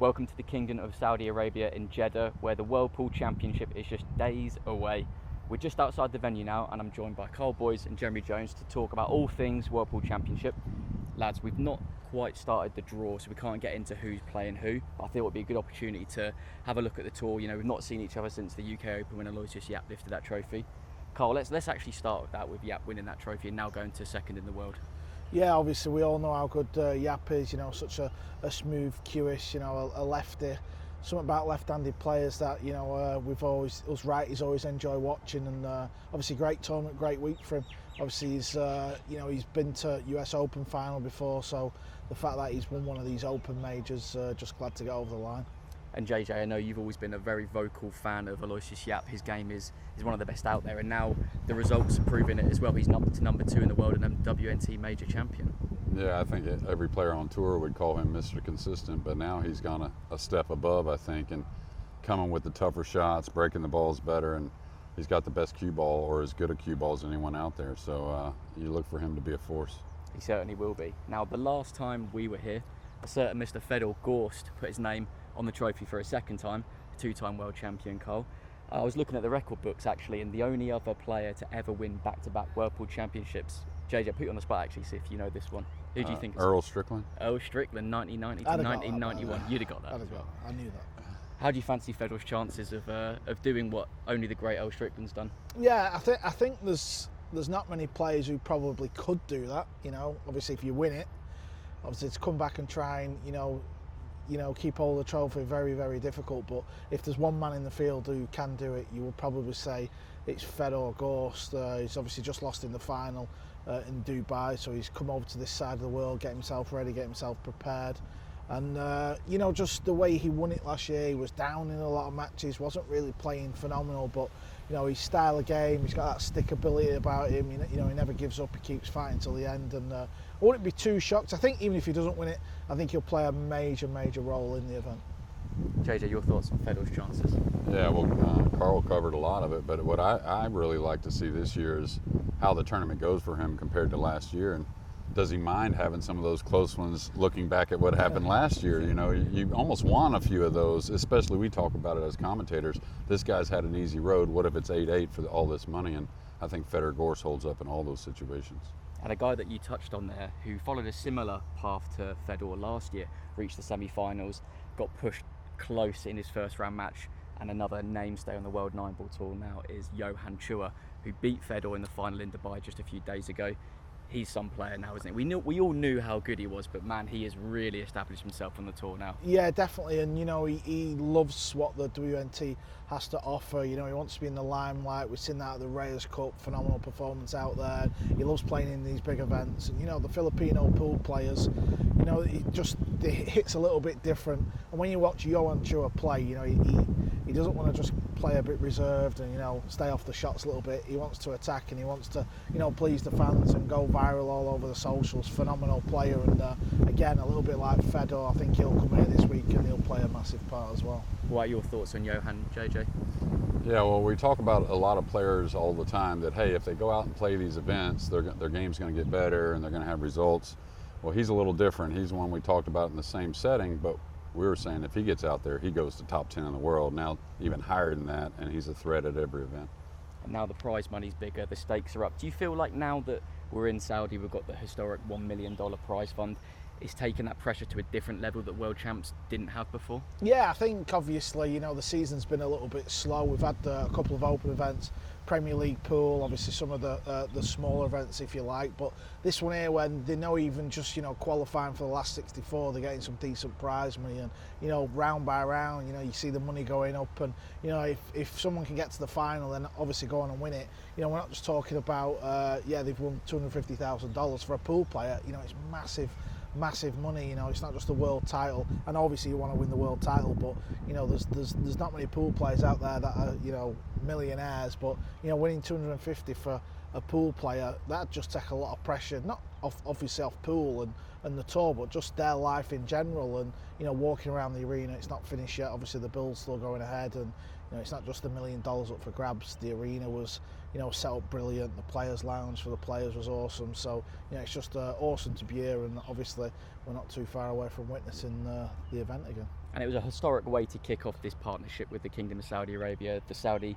Welcome to the Kingdom of Saudi Arabia in Jeddah, where the World Pool Championship is just days away. We're just outside the venue now, and I'm joined by Karl Boys and Jeremy Jones to talk about all things World Pool Championship. Lads, we've not quite started the draw, so we can't get into who's playing who. But I thought it would be a good opportunity to have a look at the tour. You know, we've not seen each other since the UK Open when Aloysius Yap lifted that trophy. Karl, let's actually start with that, with Yap winning that trophy and now going to second in the world. Yeah, obviously we all know how good Yap is, you know, such a smooth cueist, you know, a lefty. Something about left-handed players that, you know, us righties always enjoy watching, and obviously great tournament, great week for him. Obviously he's, you know, he's been to US Open final before, so the fact that he's won one of these Open majors, just glad to get over the line. And JJ, I know you've always been a very vocal fan of Aloysius Yap. His game is one of the best out there, and now the results are proving it as well. He's number 2 in the world and a WNT major champion. Yeah, I think every player on tour would call him Mr. Consistent, but now he's gone a step above, I think, and coming with the tougher shots, breaking the balls better, and he's got the best cue ball, or as good a cue ball as anyone out there. So you look for him to be a force. He certainly will be. Now, the last time we were here, a certain Mr. Fedor Gorst put his name on the trophy for a second time, two-time world champion Karl. I was looking at the record books actually, and the only other player to ever win back-to-back World Pool Championships. JJ, put you on the spot actually, see if you know this one. Who do you think? Earl Strickland. Earl Strickland, 1990 to 1991. You'd have got that as well. I knew that. How do you fancy Fedor's chances of doing what only the great Earl Strickland's done? Yeah, I think there's not many players who probably could do that. You know, obviously if you win it, obviously to come back and try and you know keep hold of the trophy, very, very difficult. But if there's one man in the field who can do it, you would probably say it's Fedor Gorst. He's obviously just lost in the final in Dubai, so he's come over to this side of the world, get himself ready, get himself prepared. And you know, just the way he won it last year, he was down in a lot of matches, wasn't really playing phenomenal, but you know, his style of game, he's got that stick ability about him. You know, he never gives up, he keeps fighting till the end, and I wouldn't be too shocked. I think even if he doesn't win it, I think he'll play a major role in the event. JJ, your thoughts on Fedor's chances? Yeah, well, Karl covered a lot of it, but what I really like to see this year is how the tournament goes for him compared to last year, and does he mind having some of those close ones looking back at what happened last year? You know, you almost want a few of those, especially we talk about it as commentators. This guy's had an easy road. What if it's 8-8 for all this money? And I think Fedor Gorst holds up in all those situations. And a guy that you touched on there who followed a similar path to Fedor last year, reached the semi-finals, got pushed close in his first round match, and another namestay on the World 9-Ball Tour now is Johan Chua, who beat Fedor in the final in Dubai just a few days ago. He's some player now, isn't he? We all knew how good he was, but man, he has really established himself on the tour now. Yeah, definitely, and you know, he loves what the WNT has to offer. You know, he wants to be in the limelight. We've seen that at the Reyes Cup, phenomenal performance out there. He loves playing in these big events, and you know, the Filipino pool players, you know, it hits a little bit different. And when you watch Johan Chua play, you know, he doesn't want to just play a bit reserved and, you know, stay off the shots a little bit. He wants to attack, and he wants to, you know, please the fans and go viral all over the socials. Phenomenal player, and again, a little bit like Fedor, I think he'll come here this week and he'll play a massive part as well. What are your thoughts on Johan, JJ? Yeah, well, we talk about a lot of players all the time that, hey, if they go out and play these events, their game's going to get better and they're going to have results. Well, he's a little different. He's one we talked about in the same setting, but we were saying if he gets out there, he goes to top 10 in the world, now even higher than that, and he's a threat at every event. And now the prize money's bigger, the stakes are up. Do you feel like now that we're in Saudi, we've got the historic $1 million prize fund, it's taken that pressure to a different level that world champs didn't have before? Yeah, I think obviously, you know, the season's been a little bit slow. We've had a couple of open events, Premier League pool, obviously some of the smaller events, if you like, but this one here, when they know even just, you know, qualifying for the last 64, they're getting some decent prize money, and you know, round by round, you know, you see the money going up, and you know, if someone can get to the final, then obviously go on and win it. You know, we're not just talking about yeah, they've won $250,000 for a pool player. You know, it's massive money. You know, it's not just a world title, and obviously you want to win the world title, but you know, there's not many pool players out there that are, you know, millionaires, but you know, winning 250 for a pool player, that just take a lot of pressure, not obviously off pool and the tour, but just their life in general. And you know, walking around the arena, it's not finished yet, obviously the bill's still going ahead, and you know, it's not just $1 million up for grabs. The arena was, you know, set up brilliant. The players' lounge for the players was awesome. So you know, it's just awesome to be here, and obviously we're not too far away from witnessing the event again. And it was a historic way to kick off this partnership with the Kingdom of Saudi Arabia, the Saudi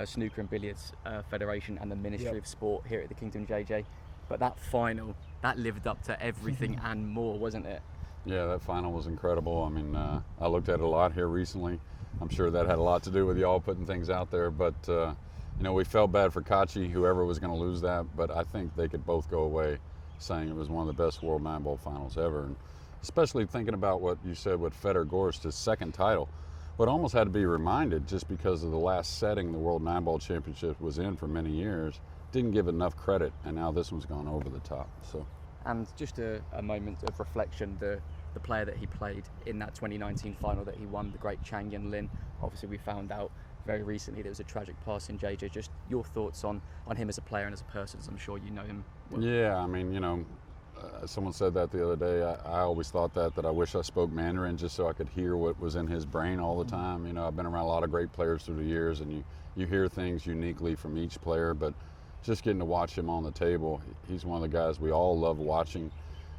Snooker and Billiards Federation, and the Ministry of Sport here at the Kingdom, JJ. But that final, that lived up to everything and more, wasn't it? Yeah, that final was incredible. I mean, I looked at it a lot here recently. I'm sure that had a lot to do with y'all putting things out there, but you know, we felt bad for Kachi, whoever was going to lose that, but I think they could both go away saying it was one of the best World 9-Ball finals ever. And especially thinking about what you said with Fedor Gorst, his second title, but almost had to be reminded just because of the last setting the World 9-Ball Championship was in for many years, didn't give enough credit, and now this one's gone over the top. So. And just a moment of reflection, the player that he played in that 2019 final that he won, the great Changen Lynn. Obviously, we found out very recently there was a tragic passing. JJ, just your thoughts on him as a player and as a person, as I'm sure you know him well. Yeah, I mean, you know, someone said that the other day. I always thought that I wish I spoke Mandarin just so I could hear what was in his brain all the time. You know, I've been around a lot of great players through the years, and you hear things uniquely from each player, but just getting to watch him on the table, he's one of the guys we all love watching.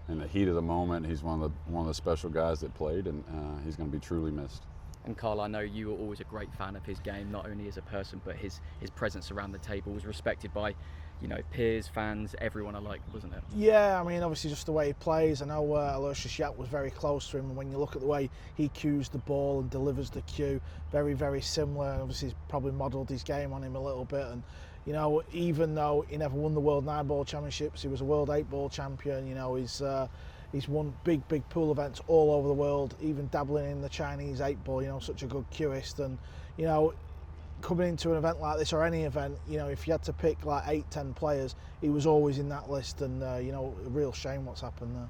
In the heat of the moment, he's one of the special guys that played, and he's going to be truly missed. And Karl, I know you were always a great fan of his game, not only as a person, but his presence around the table was respected by, you know, peers, fans, everyone alike, wasn't it? Yeah, I mean, obviously just the way he plays. I know Aloysius Yat was very close to him, and when you look at the way he cues the ball and delivers the cue, very, very similar. Obviously, he's probably modelled his game on him a little bit, and you know, even though he never won the World 9-Ball Championships, he was a World 8-Ball champion. You know, he's won big pool events all over the world, even dabbling in the Chinese 8-Ball. You know, such a good cueist, and you know, coming into an event like this or any event, you know, if you had to pick like 8-10 players, he was always in that list, and you know, a real shame what's happened there.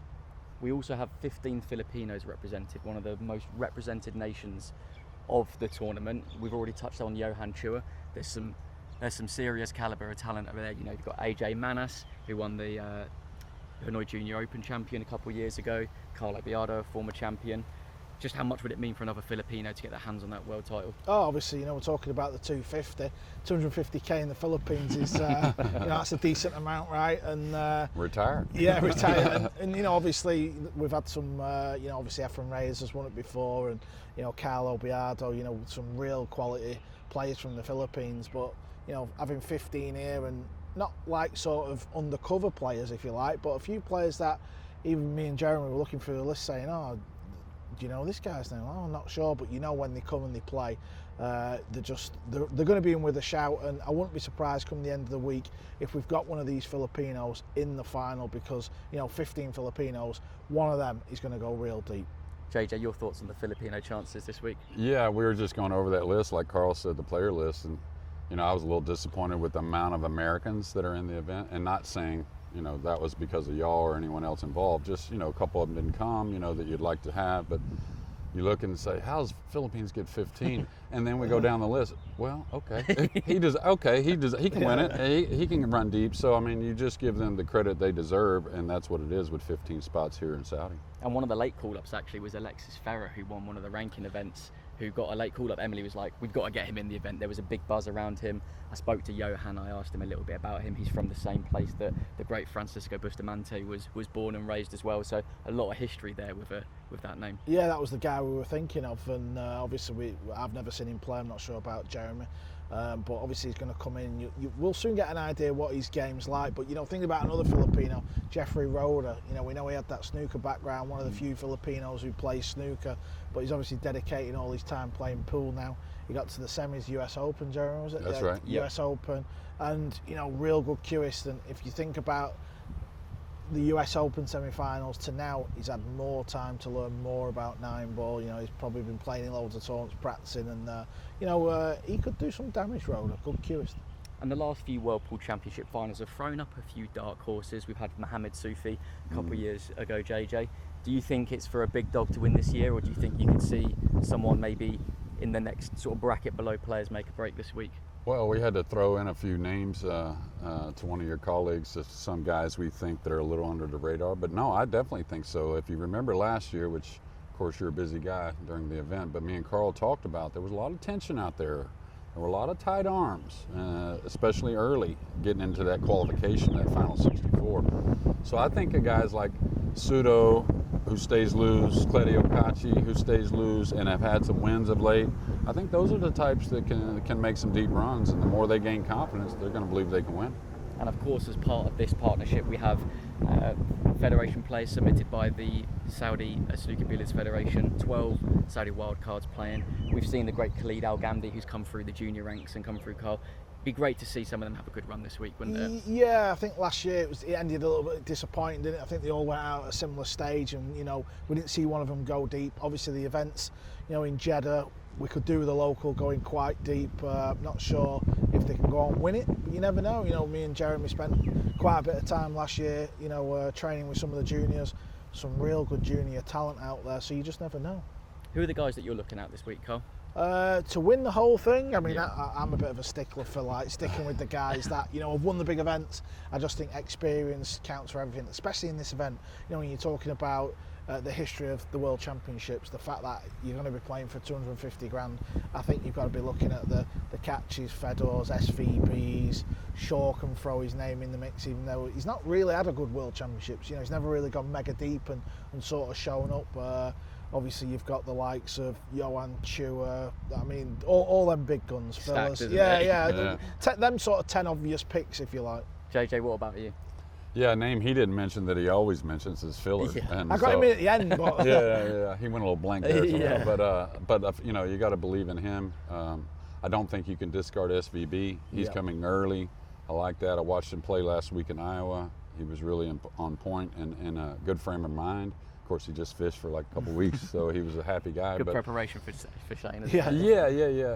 We also have 15 Filipinos represented, one of the most represented nations of the tournament. We've already touched on Johan Chua. There's some serious calibre of talent over there. You know, you've got AJ Manas, who won the Hanoi Junior Open champion a couple of years ago. Karl, a former champion. Just how much would it mean for another Filipino to get their hands on that world title? Oh, obviously, you know, we're talking about the 250k in the Philippines is, you know, that's a decent amount, right? And Retired. Yeah, retired. and you know, obviously, we've had some, you know, obviously Efren Reyes has won it before, and you know, Karl Obiado, you know, some real quality players from the Philippines, but you know, having 15 here, and not like sort of undercover players, if you like, but a few players that even me and Jeremy were looking through the list saying, oh, do you know this guy's name? Oh, I'm not sure, but you know, when they come and they play, they're going to be in with a shout, and I wouldn't be surprised come the end of the week if we've got one of these Filipinos in the final, because you know, 15 Filipinos, one of them is going to go real deep. JJ, your thoughts on the Filipino chances this week? Yeah, we were just going over that list, like Karl said, the player list, and you know, I was a little disappointed with the amount of Americans that are in the event, and not saying, you know, that was because of y'all or anyone else involved. Just, you know, a couple of them didn't come, you know, that you'd like to have, but you look and say, how does Philippines get 15? And then we go down the list. Well, okay, he can win it. He can run deep. So I mean, you just give them the credit they deserve, and that's what it is with 15 spots here in Saudi. And one of the late call-ups actually was Alexis Ferrer, who won one of the ranking events, who got a late call-up. Emily was like, we've got to get him in the event. There was a big buzz around him. I spoke to Johan, I asked him a little bit about him. He's from the same place that the great Francisco Bustamante was born and raised as well, so a lot of history there with that name. Yeah, that was the guy we were thinking of, and obviously I've never seen him play. I'm not sure about Jeremy, but obviously he's going to come in. We'll soon get an idea what his game's like, but you know, thinking about another Filipino, Jeffrey Roeder, you know, we know he had that snooker background, one of the few Filipinos who plays snooker, but he's obviously dedicating all his time playing pool now. He got to the semis, US Open, Jeremy, was it? That's right. US Open, and you know, real good cueist. And if you think about the US Open semi-finals to now, he's had more time to learn more about 9-ball. You know, he's probably been playing in loads of tournaments, practicing, and you know, he could do some damage, Roeder. Good cueist. And the last few World Pool Championship finals have thrown up a few dark horses. We've had Mohamed Soufi a couple of years ago, JJ. Do you think it's for a big dog to win this year, or do you think you could see someone maybe in the next sort of bracket below players make a break this week? Well, we had to throw in a few names to one of your colleagues, some guys we think that are a little under the radar. But no, I definitely think so. If you remember last year, which of course you're a busy guy during the event, but me and Karl talked about, there was a lot of tension out there. There were a lot of tight arms, especially early, getting into that qualification, that final 64. So I think of guys like Sudo, who stays loose, Claudio Cacci, who stays loose, and have had some wins of late. I think those are the types that can make some deep runs, and the more they gain confidence, they're going to believe they can win. And of course, as part of this partnership, we have federation players submitted by the Saudi Snooker Billiards Federation, 12 Saudi wildcards playing. We've seen the great Khalid Al Ghamdi, who's come through the junior ranks and come through Karl. Be great to see some of them have a good run this week, wouldn't it? Yeah, I think last year it ended a little bit disappointing, didn't it? I think they all went out at a similar stage, and we didn't see one of them go deep. Obviously, the events, in Jeddah, we could do with a local going quite deep. Not sure if they can go on and win it, but you never know. Me and Jeremy spent quite a bit of time last year, training with some of the juniors, some real good junior talent out there. So you just never know. Who are the guys that you're looking at this week, Karl? To win the whole thing, I mean, I'm a bit of a stickler for sticking with the guys that have won the big events. I just think experience counts for everything, especially in this event. When you're talking about the history of the World Championships, the fact that you're going to be playing for 250 grand, I think you've got to be looking at the catches, Fedors, SVPs. Shaw can throw his name in the mix, even though he's not really had a good World Championships. He's never really gone mega deep and sort of shown up. Obviously, you've got the likes of Johan Chua. I mean, all them big guns, fellas. Yeah. Them sort of 10 obvious picks, if you like. JJ, what about you? Yeah, a name he didn't mention that he always mentions is Filler. Yeah. And I got him in at the end, but yeah, he went a little blank there. Yeah. But you got to believe in him. I don't think you can discard SVB. He's coming early. I like that. I watched him play last week in Iowa. He was really on point and in a good frame of mind. Of course, he just fished for like a couple weeks, so he was a happy guy. Good preparation for Shane. Yeah.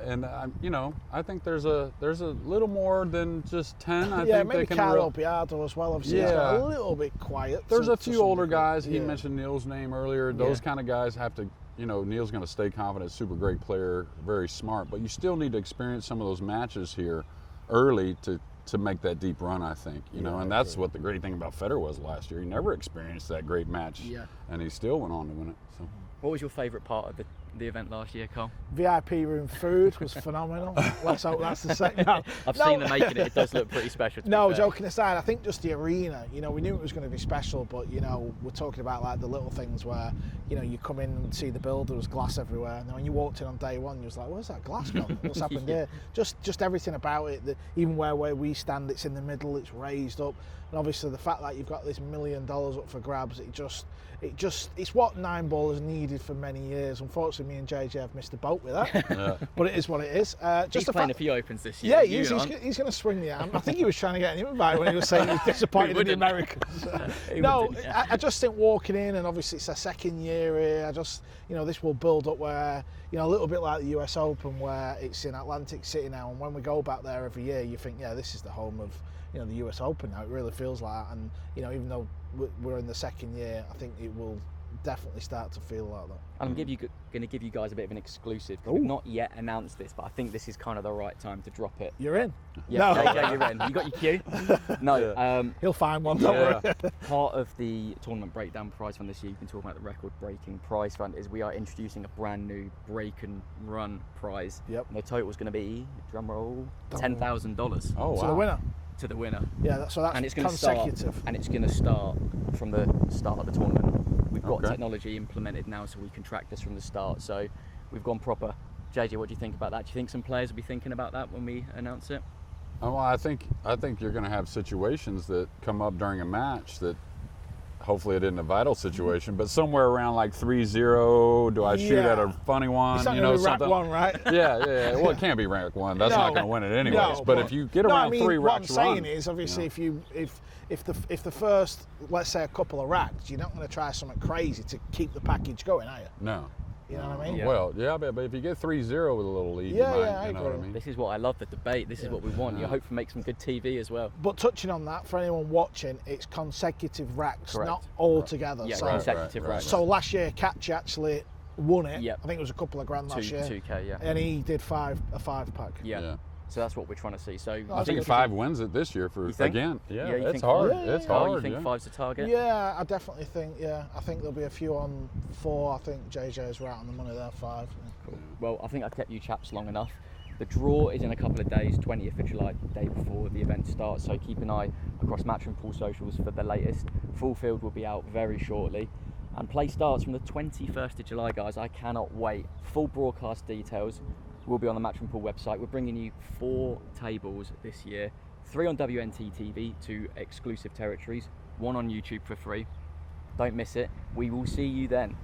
And I think there's a little more than just 10. I think maybe they can. Karl Piatto as well. Obviously, he's got a little bit quiet. There's a few older guys. He mentioned Neil's name earlier. Those kind of guys have to. Neil's going to stay confident. Super great player, very smart. But you still need to experience some of those matches here early to make that deep run, I think, and that's what the great thing about Federer was last year. He never experienced that great match, and he still went on to win it. So, what was your favourite part of the event last year, Karl? VIP room food was phenomenal. Let's hope that's the second. I've seen them making it. It does look pretty special. No, joking aside, I think just the arena. We knew it was going to be special, but we're talking about like the little things where you come in and see the build. There was glass everywhere, and then when you walked in on day one, you was like, "Where's that glass gone? What's happened here?" Just everything about it. Even where we stand, it's in the middle. It's raised up, and obviously the fact that you've got this $1 million up for grabs, it's what 9 ballers needed for many years. Unfortunately, me and JJ have missed the boat with that, but it is what it is. He's playing a few opens this year. Yeah, he's going to swing the arm. I think he was trying to get an invite when he was saying he was disappointed in the Americans. I just think walking in, and obviously it's a second year here, this will build up where, a little bit like the US Open where it's in Atlantic City now, and when we go back there every year, you think, this is the home of, the US Open now. It really feels like that, and, even though we're in the second year, I think it will definitely start to feel like that. I'm going to give you guys a bit of an exclusive. We've not yet announced this, but I think this is kind of the right time to drop it. You're in? Yeah, no. JJ, you're in. You got your cue? No. He'll find one, don't worry. Part of the tournament breakdown prize fund this year, you've been talking about the record-breaking prize fund, is we are introducing a brand new break and run prize. Yep. And the total is going to be, drum roll, $10,000. Oh, wow. To the winner? To the winner. Yeah, so that's consecutive. And it's going to start from the start of the tournament. We've got technology implemented now, so we can track this from the start. So we've gone proper. JJ, what do you think about that? Do you think some players will be thinking about that when we announce it? Oh, well, I think you're going to have situations that come up during a match that hopefully it isn't a vital situation, but somewhere around like 3-0, do I shoot at a funny one? It's not going to be rack one, right? Yeah. Well, it can't be rack one. That's not going to win it anyways. No, but if you get around 3 racks, what I'm saying is, obviously, if the first, let's say, a couple of racks, you're not going to try something crazy to keep the package going, are you? No. You know what I mean? Yeah. Well, yeah, but if you get 3-0 with a little lead, you might, I you know agree. what I mean? This is what I love, the debate. This is what we want. You hope to make some good TV as well. But touching on that, for anyone watching, it's consecutive racks, Correct. not all together. Yeah, so, consecutive right. racks. So last year, Catch actually won it. Yep. I think it was a couple of grand last year. 2K, yeah. And he did a 5-pack. Yeah. So that's what we're trying to see. So I think 5 wins it this year for again. Yeah, you it's think hard. five? It's Karl, hard. you think 5's a target? Yeah, I definitely think. I think there'll be a few on 4. I think JJ's right on the money there. 5. Cool. Well, I think I've kept you chaps long enough. The draw is in a couple of days, 20th of July, the day before the event starts. So keep an eye across Matchroom Pool socials for the latest. Full field will be out very shortly. And play starts from the 21st of July, guys. I cannot wait. Full broadcast details will be on the Matchroom Pool website. We're bringing you 4 tables this year, 3 on WNT TV, 2 exclusive territories, 1 on YouTube for free. Don't miss it. We will see you then.